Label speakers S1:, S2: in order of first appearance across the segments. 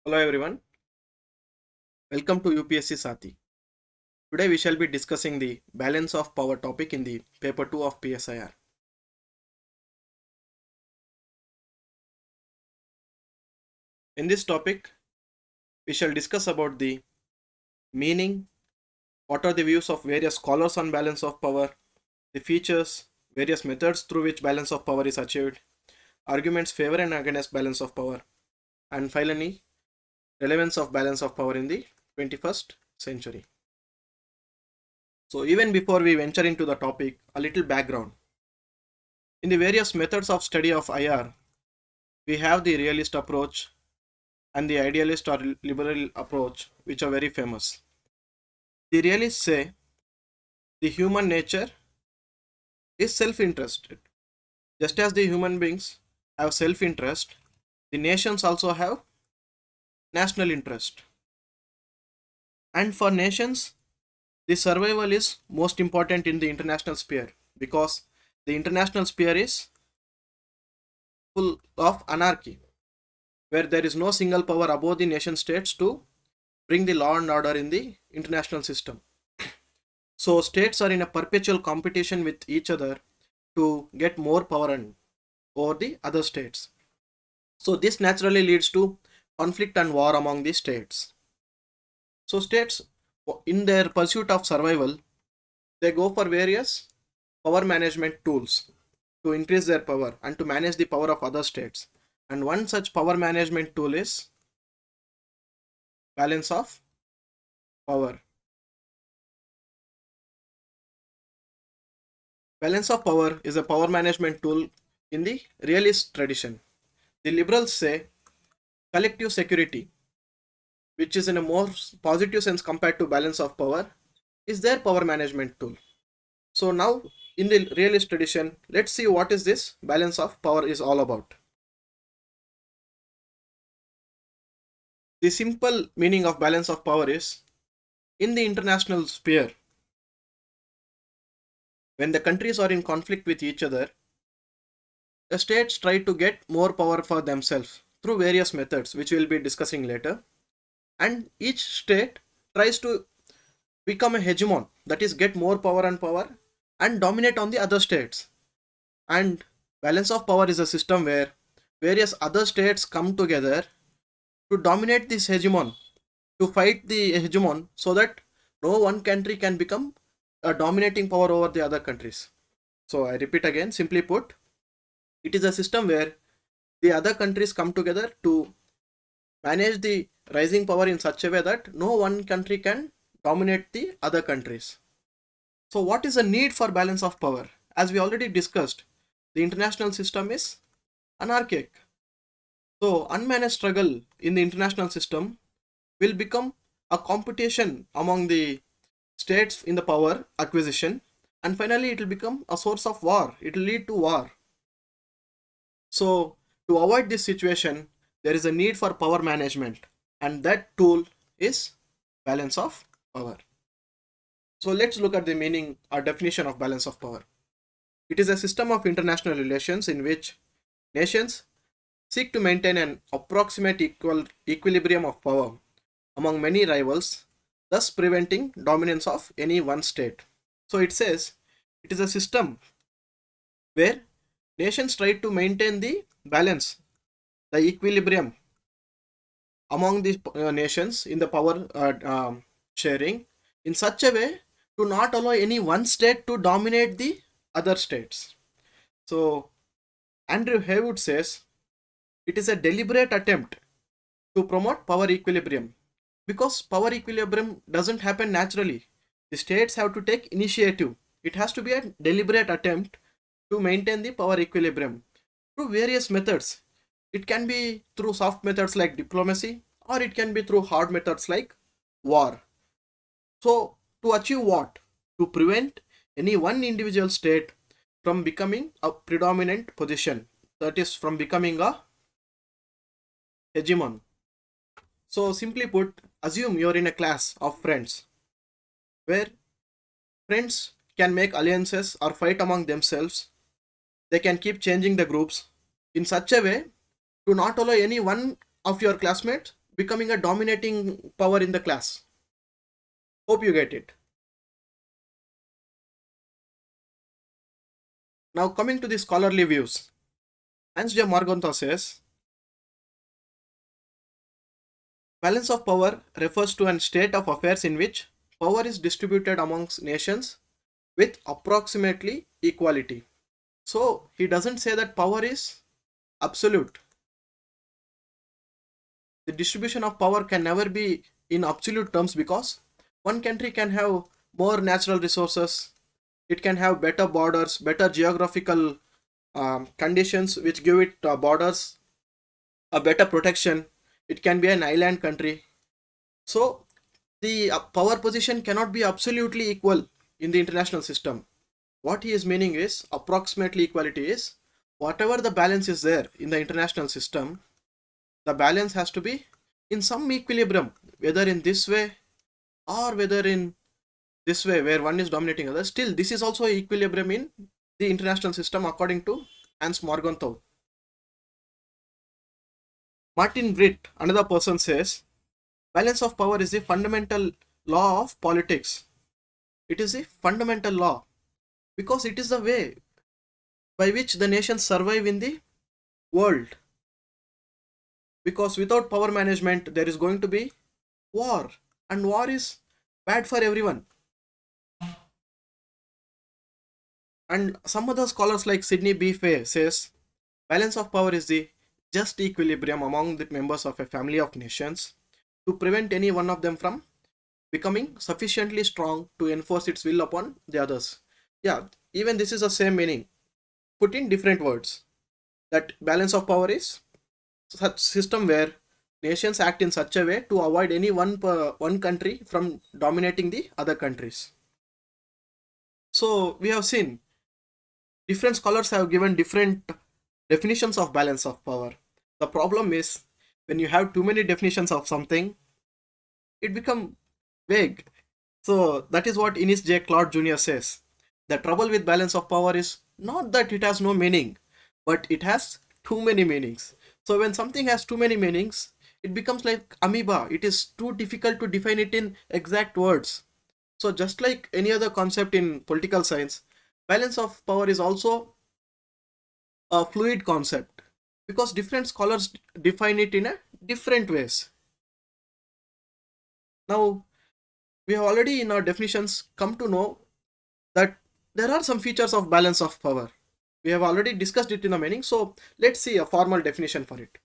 S1: Hello everyone, welcome to UPSC Sati. Today we shall be discussing the balance of power topic in the paper 2 of PSIR. In this topic, we shall discuss about the meaning, what are the views of various scholars on balance of power, the features, various methods through which balance of power is achieved, arguments favor and against balance of power, and finally, relevance of balance of power in the 21st century. So even before we venture into the topic, a little background. In the various methods of study of IR, we have the realist approach and the idealist or liberal approach, which are very famous. The realists say the human nature is self-interested. Just as the human beings have self-interest, the nations also have national interest. And for nations, the survival is most important in the international sphere because the international sphere is full of anarchy, where there is no single power above the nation states to bring the law and order in the international system. So states are in a perpetual competition with each other to get more power and over the other states. So this naturally leads to conflict and war among the states. So states, in their pursuit of survival, they go for various power management tools to increase their power and to manage the power of other states. And one such power management tool is balance of power. Balance of power is a power management tool in the realist tradition. The liberals say collective security, which is in a more positive sense compared to balance of power, is their power management tool. So now in the realist tradition, let's see what is this balance of power is all about. The simple meaning of balance of power is in the international sphere, when the countries are in conflict with each other, the states try to get more power for themselves through various methods, which we will be discussing later. And each state tries to become a hegemon, that is, get more power and dominate on the other states. And balance of power is a system where various other states come together to dominate this hegemon, to fight the hegemon, so that no one country can become a dominating power over the other countries. So I repeat again, simply put, it is a system where the other countries come together to manage the rising power in such a way that no one country can dominate the other countries. So what is the need for balance of power? As we already discussed, the international system is anarchic. So unmanaged struggle in the international system will become a competition among the states in the power acquisition, and finally it will become a source of war. It will lead to war. So to avoid this situation, there is a need for power management, and that tool is balance of power. So let's look at the meaning or definition of balance of power. It is a system of international relations in which nations seek to maintain an approximate equilibrium of power among many rivals, thus preventing dominance of any one state. So it says it is a system where nations try to maintain the balance, the equilibrium among the nations in the power sharing in such a way to not allow any one state to dominate the other states. So Andrew Haywood says it is a deliberate attempt to promote power equilibrium, because power equilibrium doesn't happen naturally. The states have to take initiative. It has to be a deliberate attempt to maintain the power equilibrium through various methods. It can be through soft methods like diplomacy, or it can be through hard methods like war. So to achieve what? To prevent any one individual state from becoming a predominant position, that is, from becoming a hegemon. So simply put, assume you're in a class of friends where friends can make alliances or fight among themselves. They can keep changing the groups in such a way to not allow any one of your classmates becoming a dominating power in the class. Hope you get it. Now coming to the scholarly views. Hans J. Morgenthau says, balance of power refers to an state of affairs in which power is distributed amongst nations with approximately equality. So he doesn't say that power is absolute. The distribution of power can never be in absolute terms because one country can have more natural resources, it can have better borders, better geographical conditions which give it borders, a better protection. It can be an island country. So the power position cannot be absolutely equal in the international system. What he is meaning is approximately equality is whatever the balance is there in the international system, the balance has to be in some equilibrium, whether in this way or whether in this way where one is dominating other. Still this is also equilibrium in the international system according to Hans Morgenthau. Martin Britt, another person, says balance of power is the fundamental law of politics. It is a fundamental law because it is the way by which the nations survive in the world. Because without power management there is going to be war, and war is bad for everyone. And some other scholars like Sidney B. Fay says balance of power is the just equilibrium among the members of a family of nations to prevent any one of them from becoming sufficiently strong to enforce its will upon the others. Yeah, even this is the same meaning, put in different words. That balance of power is such system where nations act in such a way to avoid any one country from dominating the other countries. So we have seen different scholars have given different definitions of balance of power. The problem is when you have too many definitions of something, it become vague. So that is what Innis J. Clark Jr. says. The trouble with balance of power is not that it has no meaning, but it has too many meanings. So when something has too many meanings, it becomes like amoeba. It is too difficult to define it in exact words. So just like any other concept in political science, balance of power is also a fluid concept because different scholars define it in a different ways. Now we have already in our definitions come to know that there are some features of balance of power. We have already discussed it in the meaning, so let's see a formal definition for it.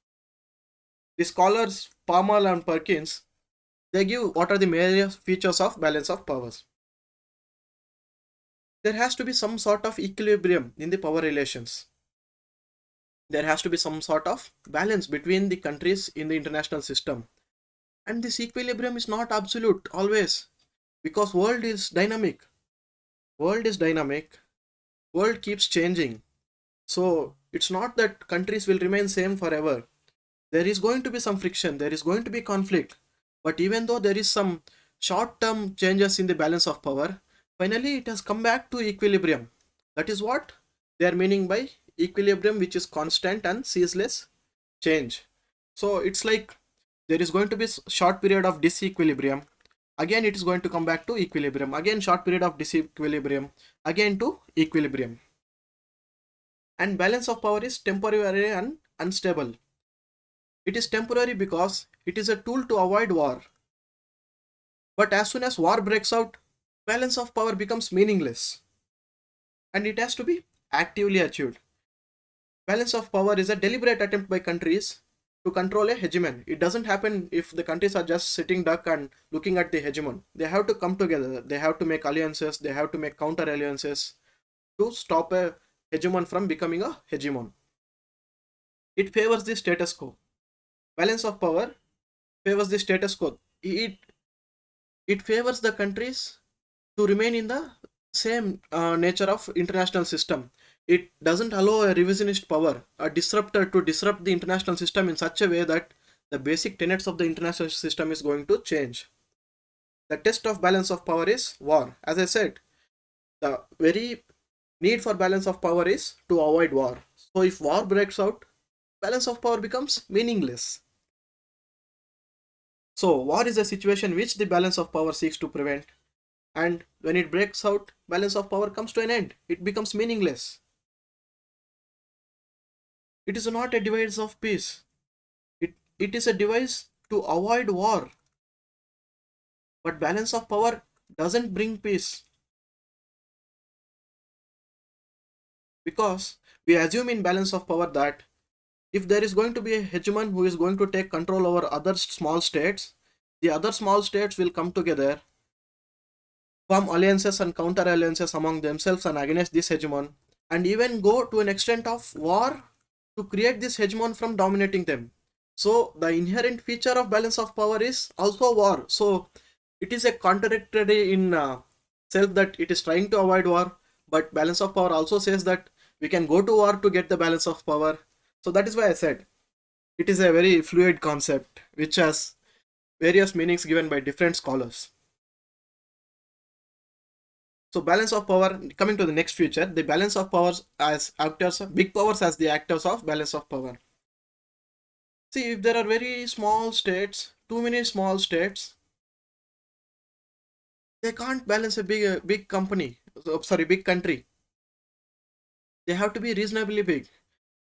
S1: The scholars Palmer and Perkins, they give what are the major features of balance of powers. There has to be some sort of equilibrium in the power relations. There has to be some sort of balance between the countries in the international system. And this equilibrium is not absolute always because world is dynamic. World is dynamic. World keeps changing. So it's not that countries will remain same forever. There is going to be some friction, there is going to be conflict. But even though there is some short-term changes in the balance of power, finally it has come back to equilibrium. That is what they are meaning by equilibrium, which is constant and ceaseless change. So it's like there is going to be short period of disequilibrium. Again it is going to come back to equilibrium. Again short period of disequilibrium. Again to equilibrium. And balance of power is temporary and unstable. It is temporary because it is a tool to avoid war. But as soon as war breaks out, balance of power becomes meaningless. And it has to be actively achieved. Balance of power is a deliberate attempt by countries to control a hegemon. It doesn't happen if the countries are just sitting duck and looking at the hegemon. They have to come together. They have to make alliances. They have to make counter alliances to stop a hegemon from becoming a hegemon. It favors the status quo. Balance of power favors the status quo. It favors the countries to remain in the same nature of international system. It doesn't allow a revisionist power, a disruptor, to disrupt the international system in such a way that the basic tenets of the international system is going to change. The test of balance of power is war. As I said, the very need for balance of power is to avoid war. So if war breaks out, balance of power becomes meaningless. So war is a situation which the balance of power seeks to prevent, and when it breaks out, balance of power comes to an end. It becomes meaningless. It is not a device of peace. It is a device to avoid war. But balance of power doesn't bring peace, because we assume in balance of power that if there is going to be a hegemon who is going to take control over other small states, the other small states will come together, form alliances and counter alliances among themselves and against this hegemon, and even go to an extent of war to create this hegemon from dominating them. So the inherent feature of balance of power is also war. So it is a contradictory in self that it is trying to avoid war, but balance of power also says that we can go to war to get the balance of power. So that is why I said it is a very fluid concept which has various meanings given by different scholars. So balance of power, coming to the next feature, the balance of powers as actors, big powers as the actors of balance of power. See, if there are very small states, too many small states, they can't balance a big company. Sorry, big country. They have to be reasonably big.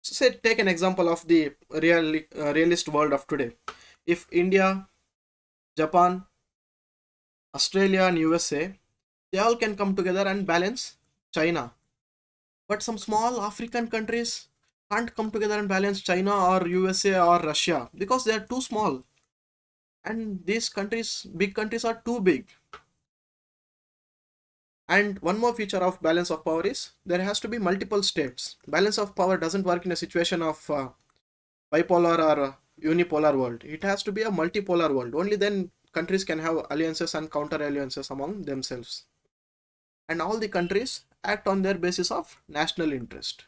S1: So say, take an example of the realist world of today. If India, Japan, Australia, and USA, they all can come together and balance China. But some small African countries can't come together and balance China or USA or Russia because they are too small. And these countries, big countries, are too big. And one more feature of balance of power is there has to be multiple states. Balance of power doesn't work in a situation of bipolar or unipolar world. It has to be a multipolar world. Only then countries can have alliances and counter alliances among themselves. And all the countries act on their basis of national interest.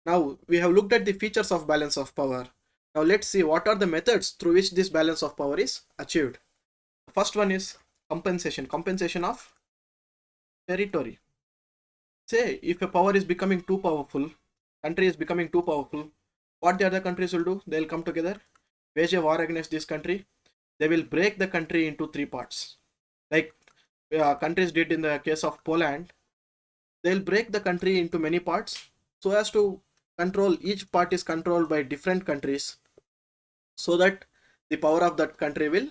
S1: Now we have looked at the features of balance of power. Now let's see what are the methods through which this balance of power is achieved. The first one is compensation of territory. Say if a power is becoming too powerful, country is becoming too powerful, what the other countries will do? They'll come together, wage a war against this country. They will break the country into three parts. Like countries did in the case of Poland, they'll break the country into many parts so as to control, each part is controlled by different countries so that the power of that country will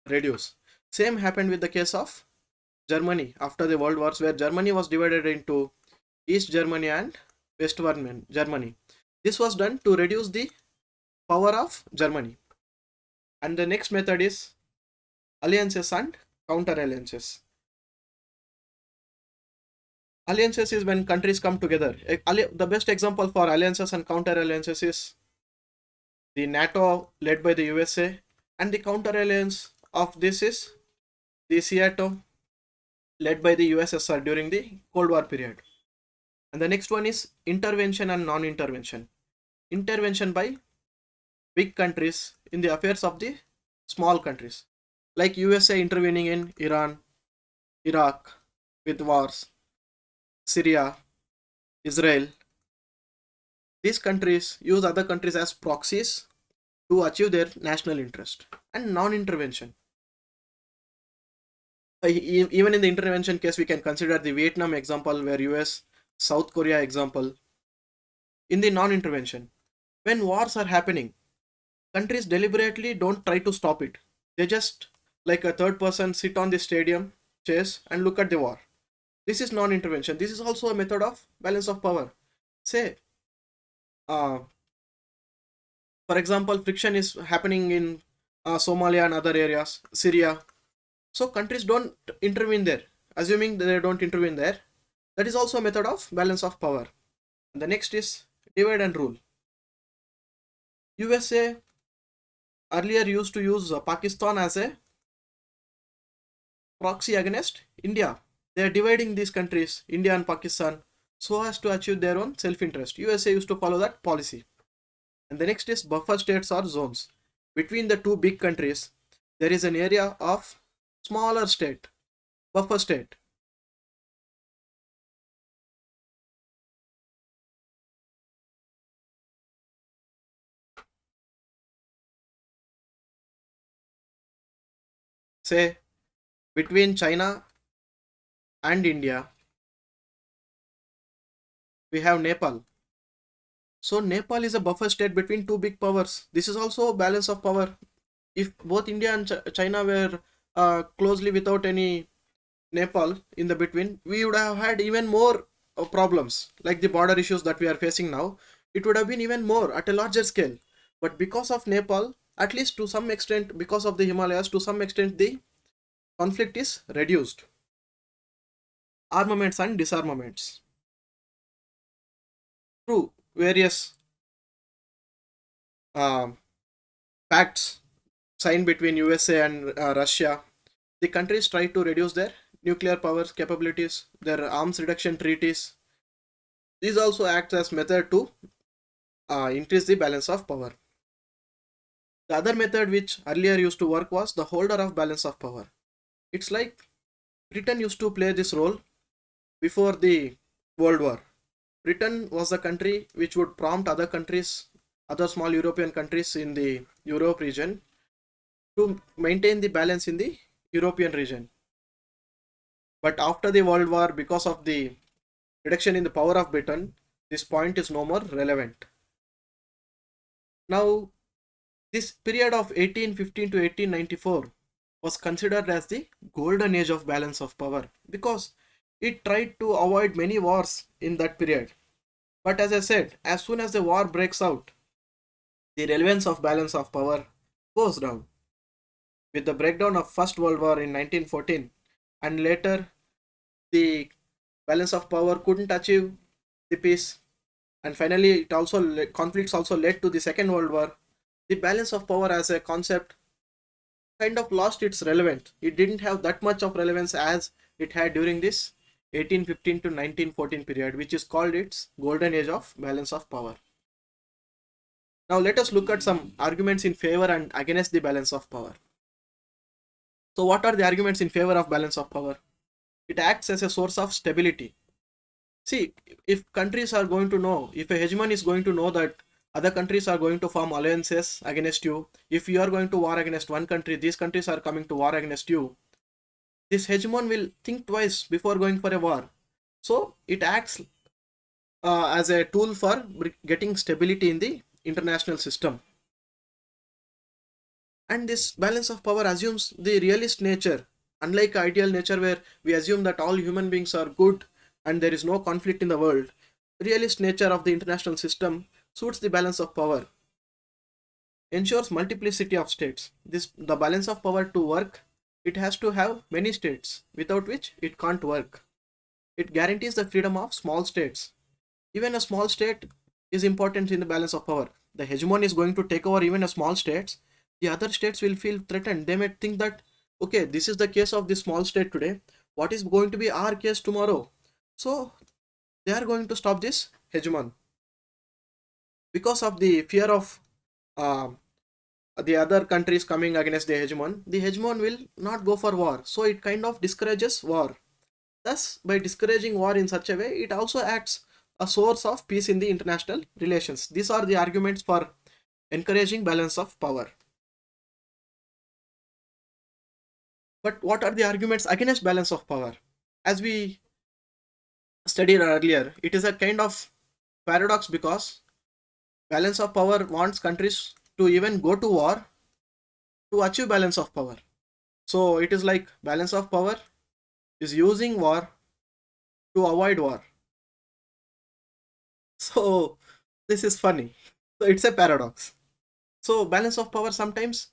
S1: reduce. Same happened with the case of Germany after the World Wars, where Germany was divided into East Germany and West Germany. This was done to reduce the power of Germany. And the next method is alliances and counter alliances. Alliances is when countries come together. The best example for alliances and counter alliances is the NATO led by the USA, and the counter alliance of this is the CATO led by the USSR during the Cold War period. And the next one is intervention and non-intervention. Intervention by big countries in the affairs of the small countries, like USA intervening in Iran, Iraq with wars, Syria, Israel. These countries use other countries as proxies to achieve their national interest. And non-intervention. Even in the intervention case, we can consider the Vietnam example, where US, South Korea example. In the non-intervention, when wars are happening, countries deliberately don't try to stop it. They just, like a third person, sit on the stadium chairs and look at the war. This is non-intervention. This is also a method of balance of power. Say, uh, for example, friction is happening in Somalia and other areas, Syria. So countries don't intervene there, assuming they don't intervene there. That is also a method of balance of power. And the next is divide and rule. USA earlier used to use Pakistan as a proxy against India. They are dividing these countries, India and Pakistan, so as to achieve their own self-interest. USA used to follow that policy. And the next is buffer states or zones. Between the two big countries, there is an area of smaller state, buffer state. Say between China and India, we have Nepal. So Nepal is a buffer state between two big powers. This is also a balance of power. If both India and China were closely without any Nepal in the between, we would have had even more problems like the border issues that we are facing now. It would have been even more at a larger scale. But because of Nepal, at least to some extent, because of the Himalayas, to some extent, the conflict is reduced. Armaments and disarmaments through various um pacts signed between USA and Russia. The countries try to reduce their nuclear powers capabilities, their arms reduction treaties. These also act as method to increase the balance of power. The other method which earlier used to work was the holder of balance of power. It's like Britain used to play this role before the World War. Britain was the country which would prompt other countries, other small European countries in the Europe region to maintain the balance in the European region. But after the World War, because of the reduction in the power of Britain, this point is no more relevant. Now, this period of 1815 to 1894 was considered as the golden age of balance of power because it tried to avoid many wars in that period. But as I said, as soon as the war breaks out, the relevance of balance of power goes down. With the breakdown of First World War in 1914 and later the balance of power couldn't achieve the peace, and finally it also conflicts also led to the Second World War. The balance of power as a concept kind of lost its relevance. It didn't have that much of relevance as it had during this 1815 to 1914 period, which is called its golden age of balance of power. Now let us look at some arguments in favor and against the balance of power. So what are the arguments in favor of balance of power? It acts as a source of stability. See, if countries are going to know, if a hegemon is going to know that other countries are going to form alliances against you, if you are going to war against one country, these countries are coming to war against you, this hegemon will think twice before going for a war. So it acts as a tool for getting stability in the international system. And this balance of power assumes the realist nature, unlike ideal nature where we assume that all human beings are good and there is no conflict in the world. Realist nature of the international system suits the balance of power, ensures multiplicity of states. This the balance of power to work, it has to have many states, without which it can't work. It guarantees the freedom of small states. Even a small state is important in the balance of power. The hegemon is going to take over even a small states. The other states will feel threatened. They may think that, okay, this is the case of this small state today. What is going to be our case tomorrow? So they are going to stop this hegemon because of the fear of uh, the other countries coming against the hegemon. The hegemon will not go for war, so it kind of discourages war. Thus, by discouraging war in such a way, it also acts a source of peace in the international relations. These are the arguments for encouraging balance of power. But what are the arguments against balance of power? As we studied earlier, it is a kind of paradox because balance of power wants countries to even go to war to achieve balance of power. So it is like balance of power is using war to avoid war. So this is funny. So it's a paradox. So balance of power sometimes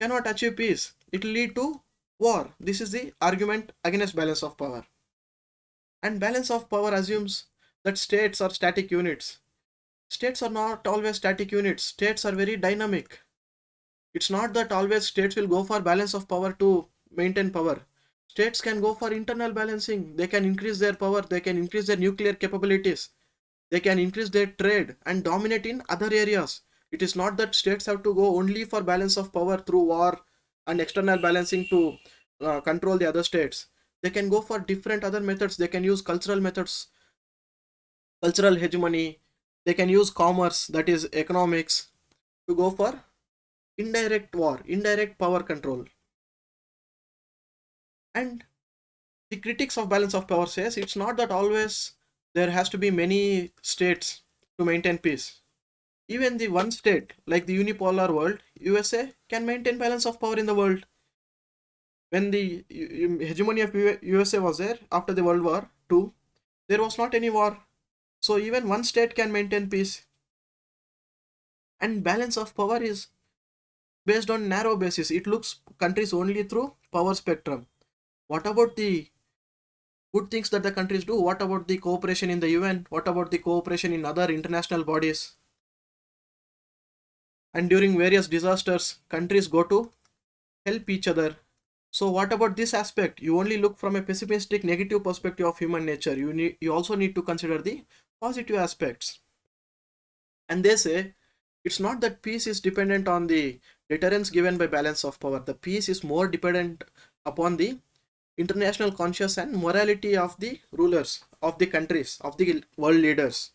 S1: cannot achieve peace. It will lead to war. This is the argument against balance of power. And balance of power assumes that states are static units. States are not always static units. States are very dynamic. It's not that always states will go for balance of power to maintain power. States can go for internal balancing. They can increase their power. They can increase their nuclear capabilities. They can increase their trade and dominate in other areas. It is not that states have to go only for balance of power through war and external balancing to control the other states. They can go for different other methods. They can use cultural methods, cultural hegemony. They can use commerce, that is economics, to go for indirect war, indirect power control. And the critics of balance of power says it's not that always there has to be many states to maintain peace. Even the one state, like the unipolar world, USA, can maintain balance of power in the world. When the hegemony of USA was there after the World War II, there was not any war. So even one state can maintain peace. And balance of power is based on narrow basis. It looks countries only through power spectrum. What about the good things that the countries do? What about the cooperation in the UN? What about the cooperation in other international bodies? And during various disasters, countries go to help each other. So what about this aspect? You only look from a pessimistic negative perspective of human nature. You also need to consider the positive aspects. And they say it's not that peace is dependent on the deterrence given by balance of power. The peace is more dependent upon the international conscience and morality of the rulers, of the countries, of the world leaders.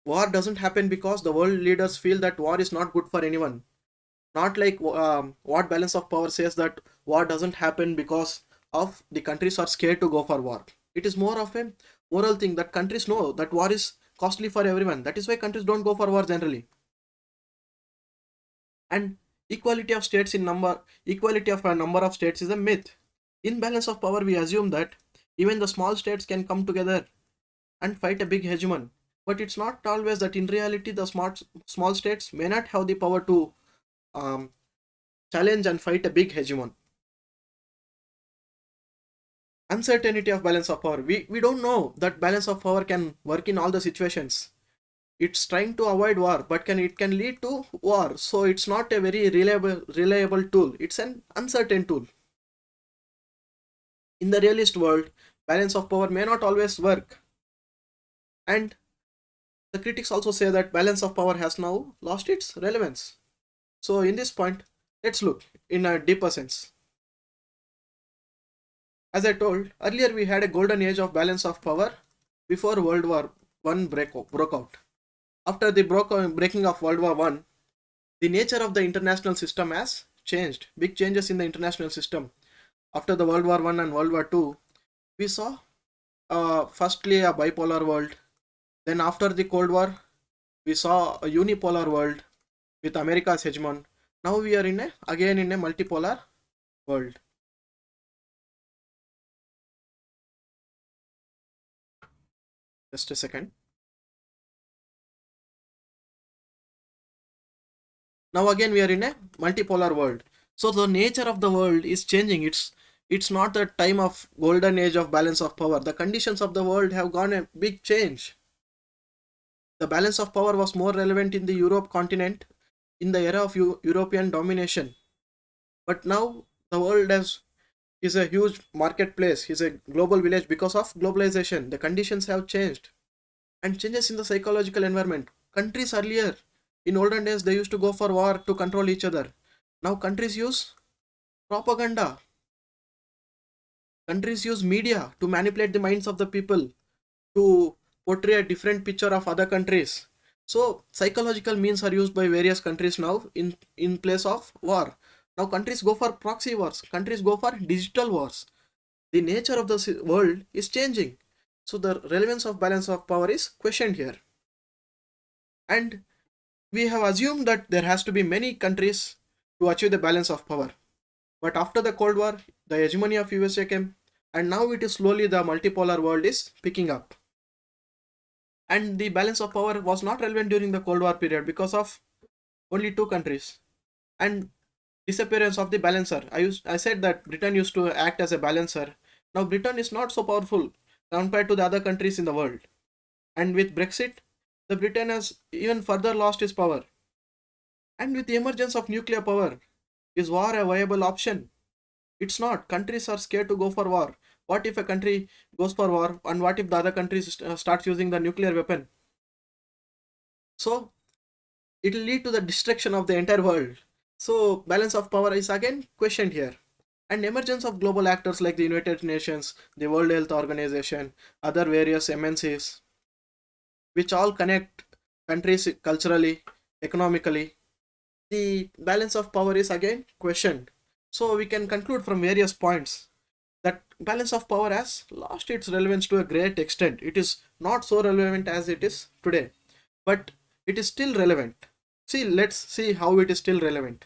S1: War doesn't happen because the world leaders feel that war is not good for anyone. Not like what balance of power says that war doesn't happen because of the countries are scared to go for war. It is more of a moral thing that countries know that war is costly for everyone. That is why countries don't go for war generally. And equality of states in number, equality of a number of states is a myth. In balance of power, we assume that even the small states can come together and fight a big hegemon. But it's not always that. In reality, the small states may not have the power to um, challenge and fight a big hegemon. Uncertainty of balance of power. We don't know that balance of power can work in all the situations. It's trying to avoid war, but it can lead to war. So it's not a very reliable tool. It's an uncertain tool. In the realist world, balance of power may not always work. And the critics also say that balance of power has now lost its relevance. So in this point, let's look in a deeper sense. As I told earlier, we had a golden age of balance of power before World War I broke out. After the breaking of World War I, the nature of the international system has changed. Big changes in the international system. After the World War I and World War II, we saw firstly a bipolar world. Then after the Cold War, we saw a unipolar world with America's hegemon. Now we are again in a multipolar world. Just a second. Now again we are in a multipolar world. So the nature of the world is changing. It's not the time of golden age of balance of power. The conditions of the world have gone a big change. The balance of power was more relevant in the Europe continent in the era of European domination. But now the world is a huge marketplace, is a global village because of globalization. The conditions have changed. And changes in the psychological environment. Countries earlier, in olden days, they used to go for war to control each other. Now countries use propaganda. Countries use media to manipulate the minds of the people, to portray a different picture of other countries. So psychological means are used by various countries now in place of war. Now countries go for proxy wars. Countries go for digital wars. The nature of the world is changing. So the relevance of balance of power is questioned here. And we have assumed that there has to be many countries to achieve the balance of power. But after the Cold War, the hegemony of USA came, and now it is slowly the multipolar world is picking up. And the balance of power was not relevant during the Cold War period because of only two countries. And disappearance of the balancer. I said that Britain used to act as a balancer. Now Britain is not so powerful compared to the other countries in the world. And with Brexit, the Britain has even further lost its power. And with the emergence of nuclear power, is war a viable option? It's not. Countries are scared to go for war. What if a country goes for war, and what if the other countries starts using the nuclear weapon? So it will lead to the destruction of the entire world. So balance of power is again questioned here. And emergence of global actors like the United Nations, the World Health Organization, other various MNCs, which all connect countries culturally, economically. The balance of power is again questioned. So we can conclude from various points that balance of power has lost its relevance to a great extent. It is not so relevant as it is today, but it is still relevant. See, let's see how it is still relevant.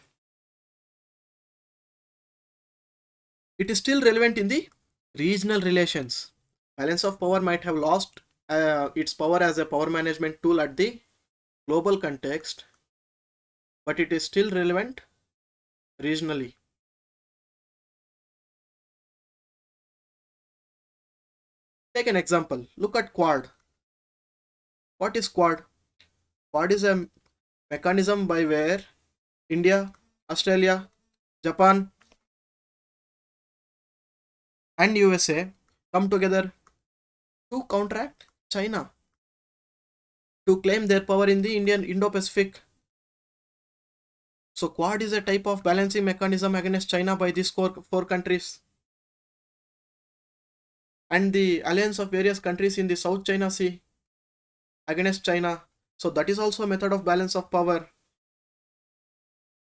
S1: It is still relevant in the regional relations. Balance of power might have lost its power as a power management tool at the global context, but it is still relevant regionally. Take an example. Look at Quad. What is Quad? Quad is a mechanism by where India, Australia, Japan, and USA come together to counteract China, to claim their power in the Indian Indo-Pacific. So Quad is a type of balancing mechanism against China by these four countries, and the alliance of various countries in the South China Sea against China. So that is also a method of balance of power.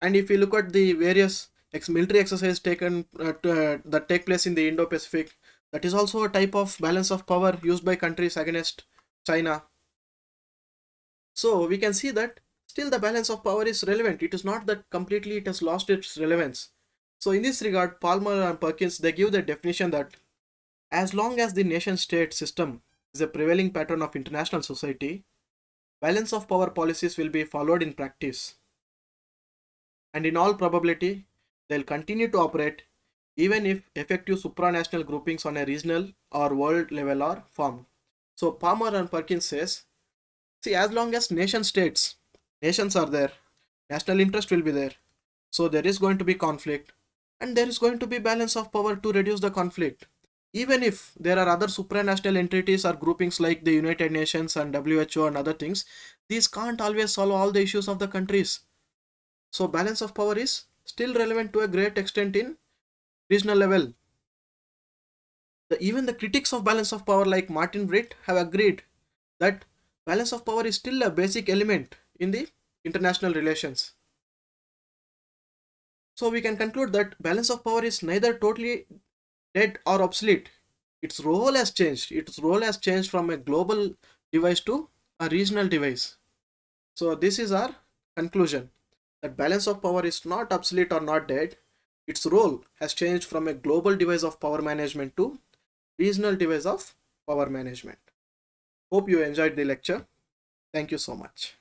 S1: And if you look at the various military exercises taken that take place in the Indo-Pacific, that is also a type of balance of power used by countries against China. So we can see that still the balance of power is relevant. It is not that completely it has lost its relevance. So in this regard, Palmer and Perkins, they give the definition that as long as the nation state system is a prevailing pattern of international society, balance of power policies will be followed in practice. And in all probability, they'll continue to operate even if effective supranational groupings on a regional or world level are formed. So Palmer and Perkins says, see, as long as nations are there, national interest will be there. So there is going to be conflict, and there is going to be balance of power to reduce the conflict. Even if there are other supranational entities or groupings like the United Nations and WHO and other things, these can't always solve all the issues of the countries. So balance of power is still relevant to a great extent in regional level. Even the critics of balance of power like Martin Britt have agreed that balance of power is still a basic element in the international relations. So we can conclude that balance of power is neither totally dead or obsolete. Its role has changed. Its role has changed from a global device to a regional device. So this is our conclusion, that balance of power is not obsolete or not dead. Its role has changed from a global device of power management to regional device of power management. Hope you enjoyed the lecture. Thank you so much.